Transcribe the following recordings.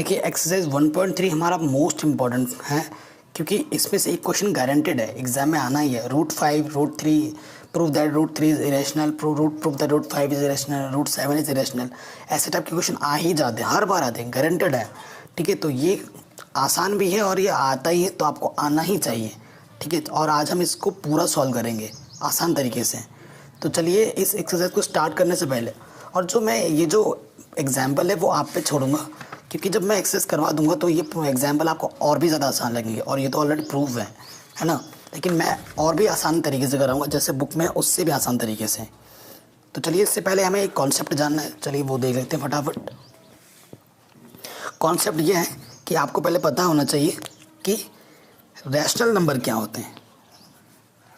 देखिए एक्सरसाइज 1.3 हमारा most important है, क्योंकि इसमें से एक क्वेश्चन गारंटेड है, एग्जाम में आना ही है। Root 5 root 3 prove that root 3 is irrational, prove that root 5 is irrational, root 7 is irrational. ऐसे टाइप के क्वेश्चन आ ही जाते हैं, हर बार आते हैं, गारंटेड है। ठीक है, तो ये आसान भी है और ये आता ही है, तो आपको आना ही चाहिए। ठीक है, और आज हम इसको पूरा सॉल्व करेंगे आसान तरीके से। तो चलिए इस एक्सरसाइज को स्टार्ट करने से पहले, और जो मैं ये जो एग्जाम्पल है वो आप पे छोड़ूंगा, क्योंकि जब मैं एक्सरसाइज करवा दूंगा तो ये एग्जाम्पल आपको और भी ज़्यादा आसान लगेंगे, और ये तो ऑलरेडी प्रूव है ना। लेकिन मैं और भी आसान तरीके से कराऊंगा, जैसे बुक में उससे भी आसान तरीके से। तो चलिए इससे पहले हमें एक कॉन्सेप्ट जानना है, चलिए वो देख लेते हैं फटाफट। कॉन्सेप्ट ये है कि आपको पहले पता होना चाहिए कि रैशनल नंबर क्या होते हैं।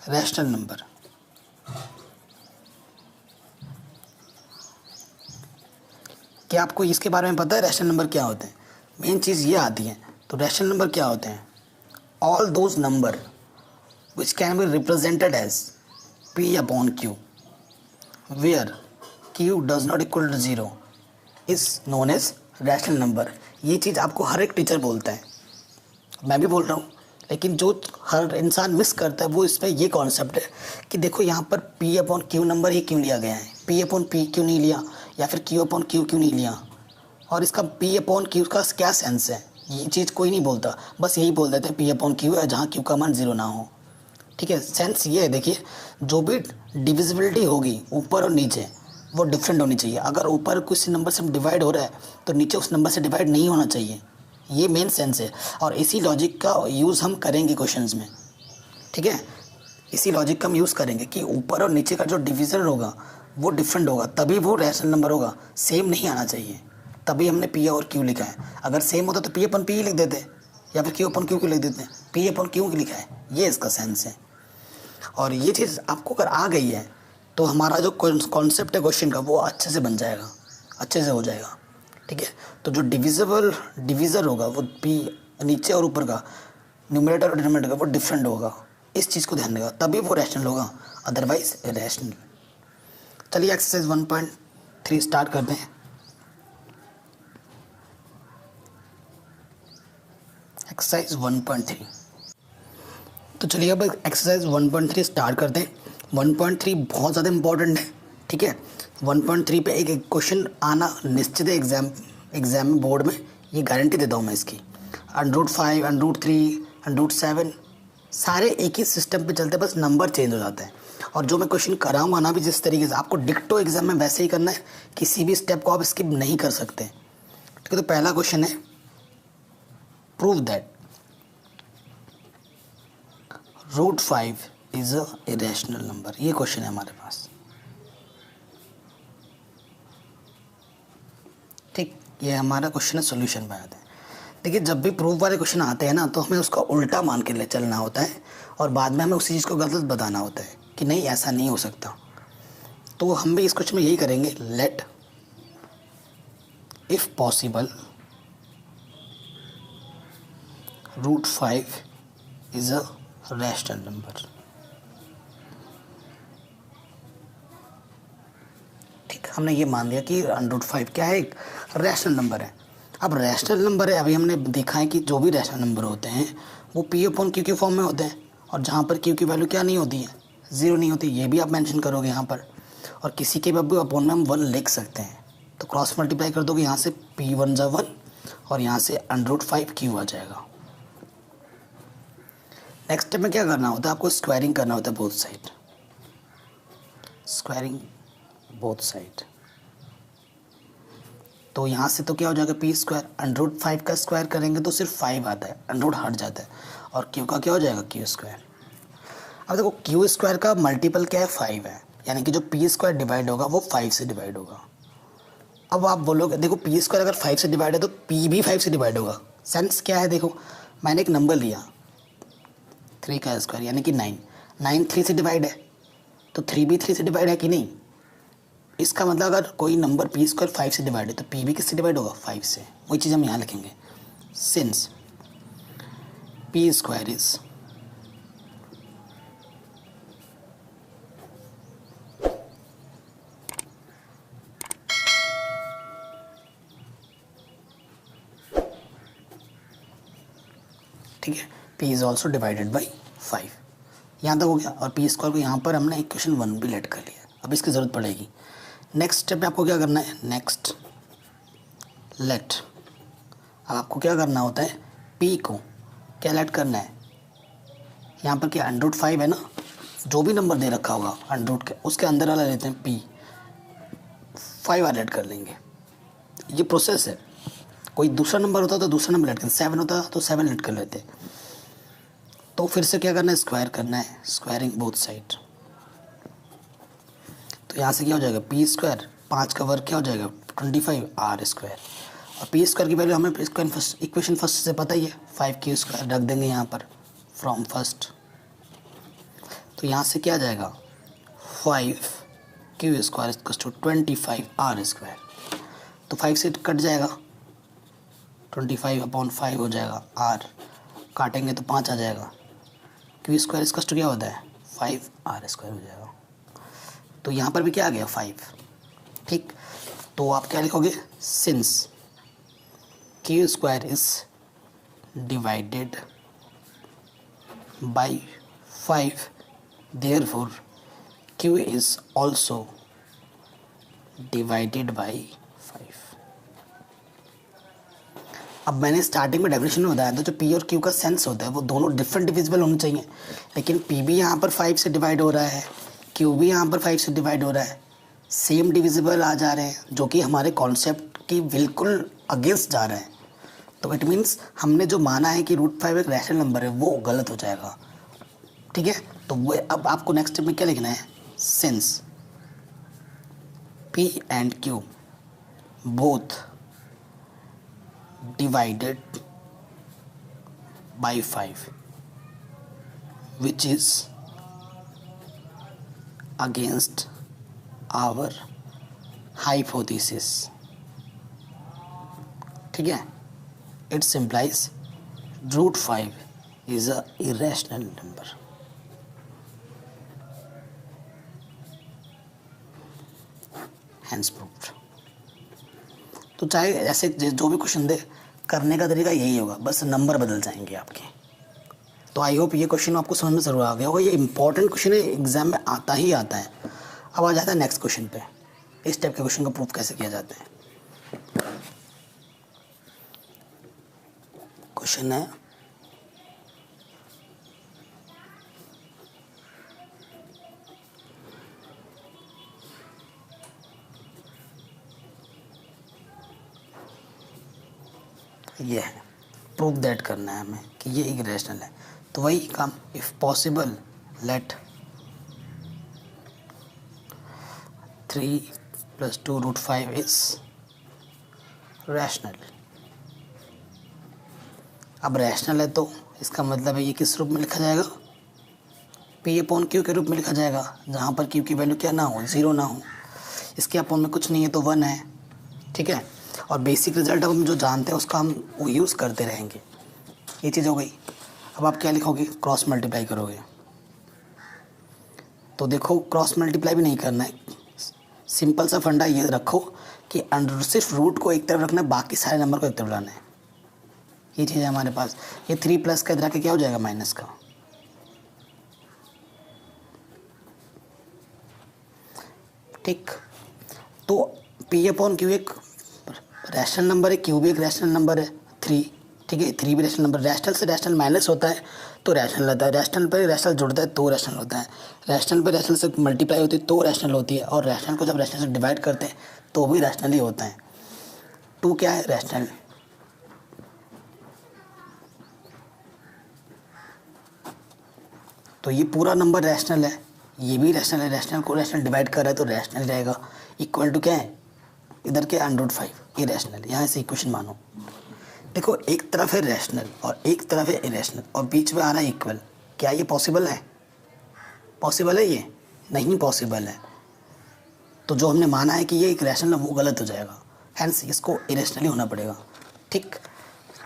रैशनल नंबर, क्या आपको इसके बारे में पता है रैशनल नंबर क्या होते हैं? मेन चीज़ ये आती है। तो रैशनल नंबर क्या होते हैं? All those number which can be represented as P upon Q where Q does not equal to 0 is known as rational number. ये चीज़ आपको हर एक टीचर बोलता है, मैं भी बोल रहा हूँ, लेकिन जो हर इंसान मिस करता है वो इसमें ये कॉन्सेप्ट है कि देखो यहाँ पर P अपॉन Q नंबर ही क्यों लिया गया है, P अपॉन P क्यों नहीं लिया, या फिर Q अपॉन Q क्यों नहीं लिया, और इसका P अपॉन Q का क्या सेंस है। ये चीज़ कोई नहीं बोलता, बस यही बोल देते हैं P अपॉन Q है जहाँ Q का मान 0 ना हो। ठीक है, सेंस ये है, देखिए जो भी डिविजिबिलिटी होगी ऊपर और नीचे वो डिफरेंट होनी चाहिए। अगर ऊपर किसी नंबर से डिवाइड हो रहा है तो नीचे उस नंबर से डिवाइड नहीं होना चाहिए, ये मेन सेंस है। और इसी लॉजिक का यूज़ हम करेंगे क्वेश्चंस में। ठीक है, इसी लॉजिक का हम यूज़ करेंगे कि ऊपर और नीचे का जो डिवीज़न होगा वो डिफरेंट होगा, तभी वो रैशनल नंबर होगा। सेम नहीं आना चाहिए, तभी हमने P और Q लिखा है। अगर सेम होता तो P अपन P ही लिख देते, या फिर Q अपन Q क्यों लिख देते हैं, P अपन Q लिखा है, ये इसका सेंस है। और ये चीज़ आपको अगर आ गई है तो हमारा जो कॉन्सेप्ट है क्वेश्चन का वो अच्छे से बन जाएगा, अच्छे से हो जाएगा। ठीक है, तो जो डिविज़र होगा वो P नीचे और ऊपर का, न्यूमरेटर और डिनोमिनेटर का वो डिफरेंट होगा। इस चीज़ को ध्यान देगा, तभी वो रैशनल होगा, अदरवाइज इरेशनल। चलिए एक्सरसाइज 1.3 स्टार्ट करते हैं। एक्सरसाइज 1.3, तो चलिए अब एक्सरसाइज 1.3 स्टार्ट करते हैं। 1.3 बहुत ज़्यादा इंपॉर्टेंट है। ठीक है, 1.3 पे एक क्वेश्चन आना निश्चित है एग्जाम में, बोर्ड में, ये गारंटी देता हूँ मैं इसकी। √5 √3 √7 सारे एक ही सिस्टम पे चलते हैं, बस नंबर चेंज हो जाता है। और जो मैं क्वेश्चन कराऊंगा ना भी जिस तरीके से, आपको डिक्टो एग्जाम में वैसे ही करना है, किसी भी स्टेप को आप स्किप नहीं कर सकते। ठीक है, तो पहला क्वेश्चन है prove that √5 is a irrational number. ये क्वेश्चन है हमारे पास। ठीक, ये हमारा क्वेश्चन है, सोल्यूशन पे आते हैं। देखिए जब भी प्रूफ वाले क्वेश्चन आते हैं ना तो हमें उसका उल्टा मान के ले चलना होता है, और बाद में हमें उसी चीज़ को गलत बताना होता है कि नहीं ऐसा नहीं हो सकता। तो हम भी इस क्वेश्चन में यही करेंगे, let if possible √5 is a rational number. ठीक, हमने ये मान लिया कि √5 क्या है, एक रैशनल नंबर है। अब रैशनल नंबर है, अभी हमने देखा है कि जो भी रैशनल नंबर होते हैं वो P अपॉन Q के फॉर्म में होते हैं, और जहाँ पर Q की वैल्यू क्या नहीं होती है, 0 नहीं होती, ये भी आप मेंशन करोगे यहाँ पर। और किसी के भी अपॉन में हम 1 लिख सकते हैं, तो क्रॉस मल्टीप्लाई कर दोगे, यहाँ से P1 = 1 और यहाँ से √5 Q आ जाएगा। नेक्स्ट स्टेप में क्या करना होता है, आपको स्क्वायरिंग करना होता है both side, squaring both side. तो यहाँ से तो क्या हो जाएगा, P² √5 का स्क्वायर करेंगे तो सिर्फ 5 आता है, √ हट जाता है, और Q का क्या हो जाएगा, Q²। अब देखो Q² का मल्टीपल क्या है, 5 है, यानी कि जो P² डिवाइड होगा वो 5 से डिवाइड होगा। अब आप बोलोगे देखो P² अगर 5 से डिवाइड है तो P भी 5 से डिवाइड होगा। सेंस क्या है, देखो मैंने एक नंबर लिया 3 का स्क्वायर यानी कि 9, 9 3 से डिवाइड है, तो 3 भी 3 से डिवाइड है कि नहीं। इसका मतलब अगर कोई नंबर P² 5 से डिवाइड है तो P भी किससे डिवाइड होगा, 5 से। वही चीज़ हम यहाँ लिखेंगे, सिंस P² इज ठीक है, p is also divided by 5। यहाँ तक हो गया। और पी स्क्वायर को यहाँ पर हमने इक्वेशन 1 भी लेट कर लिया। अब इसकी ज़रूरत पड़ेगी नेक्स्ट स्टेप में आपको क्या करना है, नेक्स्ट लेट। अब आपको क्या करना होता है, p को क्या लेट करना है, यहाँ पर क्या √5 है ना, जो भी नंबर दे रखा होगा अंडरूट के उसके अंदर वाला लेते हैं p, 5 वाला लेट कर लेंगे। ये प्रोसेस है। कोई दूसरा नंबर होता तो दूसरा नंबर लेट करते, 7 होता तो 7 लेट कर लेते। तो फिर से क्या करना है, स्क्वायर करना है, स्क्वायरिंग बोथ साइड। तो यहाँ से क्या हो जाएगा, पी स्क्वायर, 5 का वर्ग क्या हो जाएगा 25 आर स्क्वायर। और पी स्क्वायर की वैल्यू हमें इक्वेशन फर्स्ट से पता ही है, 5 क्यू स्क्वायर रख देंगे यहाँ पर फ्रॉम फर्स्ट। तो यहाँ से क्या आ जाएगा 5 q square equals to 25 r square. तो 5 से कट जाएगा, 25/5 हो जाएगा, आर काटेंगे तो 5 आ जाएगा, क्यू स्क्वायर इक्वल्स टू क्या होता है 5 आर स्क्वायर हो जाएगा। तो यहाँ पर भी क्या आ गया 5। ठीक, तो आप क्या लिखोगे, since Q square is divided by 5 therefore Q is also divided by 5। अब मैंने स्टार्टिंग में डेफिनेशन में बताया था, जो पी और क्यू का सेंस होता है वो दोनों डिफरेंट डिविजिबल होने चाहिए, लेकिन पी भी यहाँ पर 5 से डिवाइड हो रहा है, क्यू भी यहाँ पर 5 से डिवाइड हो रहा है, सेम डिविजिबल आ जा रहे हैं, जो कि हमारे कॉन्सेप्ट की बिल्कुल अगेंस्ट जा रहे हैं। तो इट मीन्स हमने जो माना है कि √5 एक रैशनल नंबर है वो गलत हो जाएगा। ठीक है, तो वो अब आपको नेक्स्ट स्टेप में क्या लिखना है, since P and Q both divided by 5 which is against our hypothesis। ठीक है, it implies √5 is a irrational number। hence proved। तो चाहे ऐसे जो भी क्वेश्चन दे, करने का तरीका यही होगा, बस नंबर बदल जाएंगे आपके। तो आई होप ये क्वेश्चन आपको समझ में ज़रूर आ गया होगा। ये इंपॉर्टेंट क्वेश्चन है, एग्जाम में आता ही आता है। अब आ जाता है नेक्स्ट क्वेश्चन पे, इस टाइप के क्वेश्चन को प्रूव कैसे किया जाता है। क्वेश्चन है ये है, प्रूव दैट करना है हमें कि ये एक रैशनल है। तो वही काम, if possible let 3 + 2 √5 is rational. अब रैशनल है तो इसका मतलब है ये किस रूप में लिखा जाएगा, P/Q के रूप में लिखा जाएगा, जहाँ पर Q की वैल्यू क्या ना हो, 0 ना हो। इसके अपॉन में कुछ नहीं है तो 1 है। ठीक है, और बेसिक रिजल्ट हम जो जानते हैं उसका हम वो यूज़ करते रहेंगे। ये चीज़ हो गई। अब आप क्या लिखोगे, क्रॉस मल्टीप्लाई करोगे। तो देखो क्रॉस मल्टीप्लाई भी नहीं करना है, सिंपल सा फंडा ये रखो कि सिर्फ रूट को एक तरफ रखना है, बाकी सारे नंबर को एक तरफ लाना है। ये चीज़ है हमारे पास। ये 3+ का इधर आके क्या हो जाएगा, माइनस का। ठीक, तो P/Q एक रैशनल नंबर है, Q भी एक रैशनल नंबर है, 3। ठीक है, 3 भी रैशनल नंबर। रैशनल से रैशनल माइनस होता है तो रैशनल होता है, रैशनल पे रैशनल जुड़ता है तो रैशनल होता है, रैशनल पे रैशनल से मल्टीप्लाई होती है तो रैशनल होती है, और रैशनल को जब रैशनल से डिवाइड करते हैं तो भी रैशनल ही होता है। 2 क्या है, रैशनल। तो ये पूरा नंबर रैशनल है, ये भी रैशनल है, रैशनल को रैशनल डिवाइड कर रहा है तो रैशनल रहेगा। इक्वल टू क्या है, इधर के √5 ये रैशनल। यहाँ से इक्वेशन मानो, देखो एक तरफ है रैशनल और एक तरफ है इरेशनल और बीच में आ रहा है इक्वल। क्या ये पॉसिबल है, पॉसिबल है? ये नहीं पॉसिबल है। तो जो हमने माना है कि ये एक रैशनल है वो गलत हो जाएगा, हैंस इसको इरेशनल ही होना पड़ेगा। ठीक,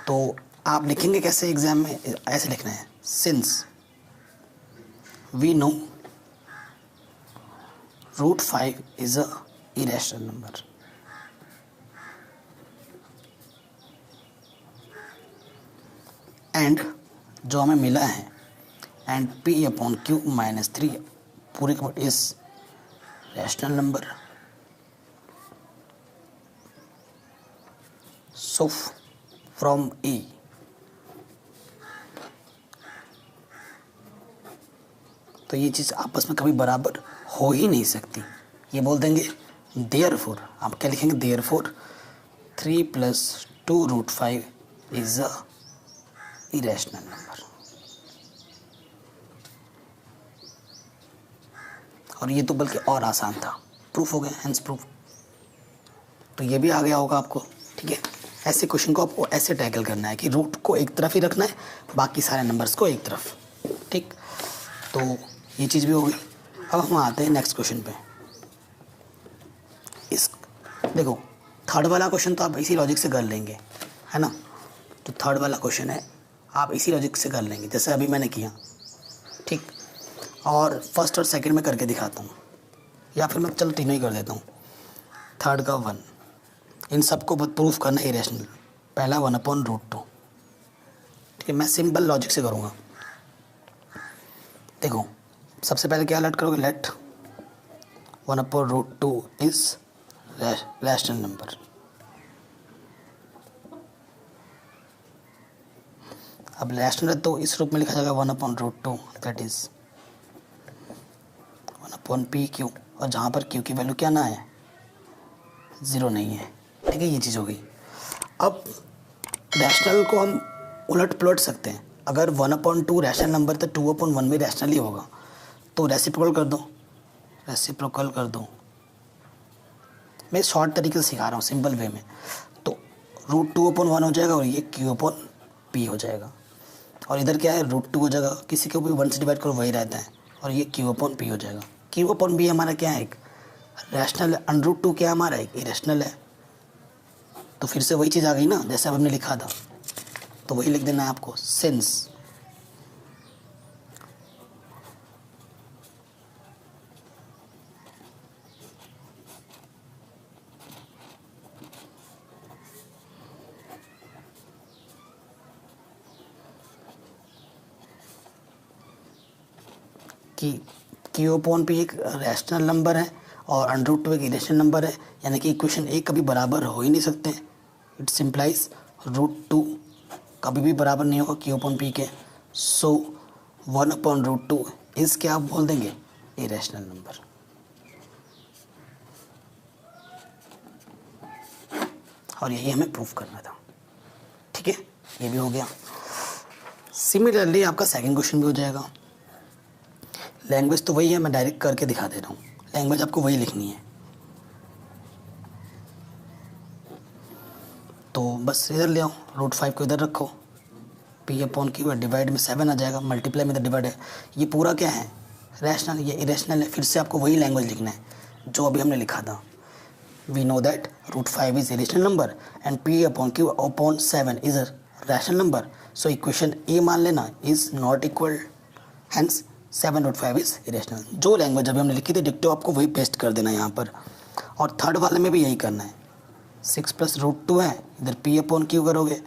तो आप लिखेंगे कैसे एग्जाम में, ऐसे लिखना है, since we know √5 is a irrational number and जो हमें मिला है and P upon Q minus 3 पूरे का is rational number. So from A तो ये चीज़ आपस में कभी बराबर हो ही नहीं सकती। ये बोल देंगे देयरफॉर, आप क्या लिखेंगे, therefore 3 + 2√5 is a irrational number. और ये तो बल्कि और आसान था, प्रूफ हो गया, हेंस प्रूफ। तो ये भी आ गया होगा आपको, ठीक है। ऐसे क्वेश्चन को आपको ऐसे टैकल करना है कि रूट को एक तरफ ही रखना है, बाकी सारे नंबर्स को एक तरफ, ठीक। तो ये चीज़ भी हो गई। अब हम आते हैं नेक्स्ट क्वेश्चन पे। इस देखो थर्ड वाला क्वेश्चन तो आप इसी लॉजिक से कर लेंगे, है ना। जो थर्ड वाला क्वेश्चन है आप इसी लॉजिक से कर लेंगे जैसे अभी मैंने किया, ठीक। और फर्स्ट और सेकंड में करके दिखाता हूँ, या फिर मैं चलो तीनों ही कर देता हूँ। थर्ड का 1, इन सबको प्रूफ करना है इरेशनल। पहला 1/√2, ठीक है। मैं सिंपल लॉजिक से करूँगा। देखो सबसे पहले क्या लेट करोगे, लेट 1/√2 इज रैशनल नंबर। अब रैशनल है तो इस रूप में लिखा जाएगा 1/√2 दैट इज 1/PQ, और जहाँ पर Q की वैल्यू क्या ना है, 0 नहीं है, ठीक है। ये चीज़ हो गई। अब रैशनल को हम उलट पलट सकते हैं। अगर 1/2 रैशनल नंबर तो 2/1 भी रैशनल ही होगा, तो रेसिप्रोकल कर दो, रेसिप्रोकल कर दो। मैं शॉर्ट तरीके से सिखा रहा हूँ, सिंपल वे में। तो √2/1 हो जाएगा और ये Q/P हो जाएगा। और इधर क्या है, √2 हो जाएगा, किसी को भी 1 से डिवाइड करो वही रहता है, और ये Q/P हो जाएगा। Q/P हमारा क्या है, एक रैशनल है। √2 क्या हमारा एक इरेशनल है। तो फिर से वही चीज़ आ गई ना, जैसे अब हमने लिखा था, तो वही लिख देना है आपको, सिंस कि Q/P एक रैशनल नंबर है और √2 एक इरेशनल नंबर है, यानी कि इक्वेशन ए कभी बराबर हो ही नहीं सकते। इट सिंप्लाइज √2 कभी भी बराबर नहीं होगा Q/P के। सो 1/√2 इस क्या आप बोल देंगे, इरेशनल नंबर। और यही हमें प्रूफ करना था, ठीक है। ये भी हो गया। सिमिलरली आपका सेकंड क्वेश्चन भी हो जाएगा। लैंग्वेज तो वही है, मैं डायरेक्ट करके दिखा दे रहा हूँ। लैंग्वेज आपको वही लिखनी है। तो बस इधर ले आओ, √5 को इधर रखो, P/Q डिवाइड में 7 आ जाएगा, मल्टीप्लाई में इधर डिवाइड है। ये पूरा क्या है, रैशनल, ये इरेशनल है। फिर से आपको वही लैंग्वेज लिखना है जो अभी हमने लिखा था। We know that √5 is irrational number and P/Q/7 is a rational number. So equation A मान लेना is not equal, hence 7/5 is irrational. जो लैंग्वेज अभी हमने लिखी थी डिक्टो आपको वही पेस्ट कर देना है यहाँ पर। और थर्ड वाले में भी यही करना है। 6 + √2 है, इधर P/Q करोगे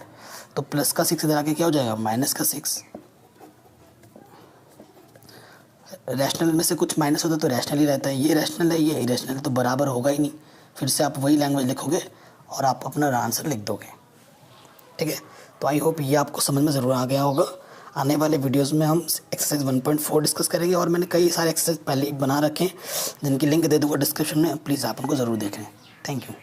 तो प्लस का 6 इधर आके क्या हो जाएगा, माइनस का 6। रैशनल में से कुछ माइनस होता है तो रैशनल ही रहता है। ये रैशनल है, ये इरेशनल है, तो बराबर होगा ही नहीं। फिर से आप वही लैंग्वेज लिखोगे और आप अपना आंसर लिख दोगे, ठीक है। तो आई होप ये आपको समझ में ज़रूर आ गया होगा। आने वाले वीडियोस में हम एक्सरसाइज 1.4 डिस्कस करेंगे, और मैंने कई सारे एक्सरसाइज पहले ही बना रखे हैं जिनकी लिंक दे दूँगा डिस्क्रिप्शन में। प्लीज़ आप उनको ज़रूर देखें। Thank you.